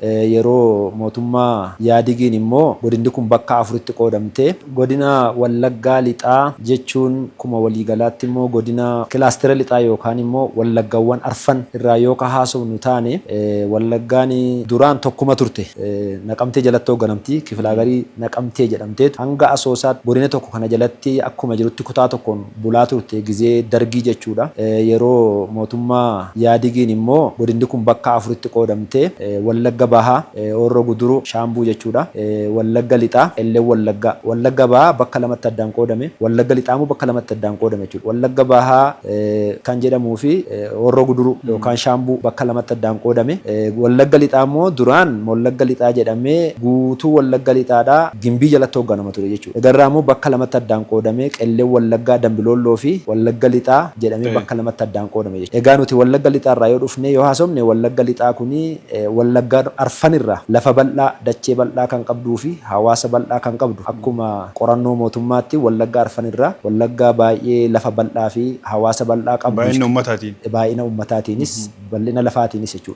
Yeroo mootummaa Yaadigiin immoo godinni kun bakka afuritti qoodamtee godina Wallaggaa Lixaa jechuun kuma waliigalaatti immoo godina kilaastera lixaa yookaan immoo Wallaggaawwan arfan irraa yoo ka haasofnu taane Wallaggaan duraan tokkuma turte Naqamtee jalatti hoogganamti Kifilaagarii Naqamtee jedhamteetu hanga Asoosaatti godina tokko kana jalatti akkuma jirutti kutaa tokkoon bulaa turte gizee dargii jechuudha. Yeroo mootummaa Yaadigiin immoo godinni kun bakka afuritti qoodamtee Wallagga Bahaa, Horroo Guduruu, Shaambuu jechuudha. Wallagga Lixaa, Ellee Wallaggaa. Wallagga Bahaa bakka lamatti addaan qoodame. Wallagga Lixaa immoo bakka lamatti addaan qoodame jechuudha. Wallagga Bahaa kan jedhamuu fi Horroo Guduruu yookaan Shaambuu bakka lamatti addaan qoodame. Wallagga Lixaa immoo duraan Wallagga Lixaa jedhamee guutuu Wallagga Lixaadhaa Gimbii jalatti hoogganama ture jechuudha. Egarraa immoo bakka lamatti addaan qoodame Qellee Wallaggaa, Dambilolloo fi Wallagga Lixaa jedhamee bakka lamatti addaan qoodame jechuudha. Egaa nuti Wallagga Lixaa irraa yoo dhufne yoo haasofne Wallagga Lixaa kuni Wallaggaa arfanirraa lafa bal'aa dachee bal'aa kan qabduu fi hawaasa bal'aa kan qabdu akkuma qorannoo mootummaatti Wallaggaa arfanirraa Wallaggaa baay'ee lafa bal'aa fi hawaasa bal'aa qabdu. Baay'ina uummataatiinis bal'ina lafaatiinis jechuudha.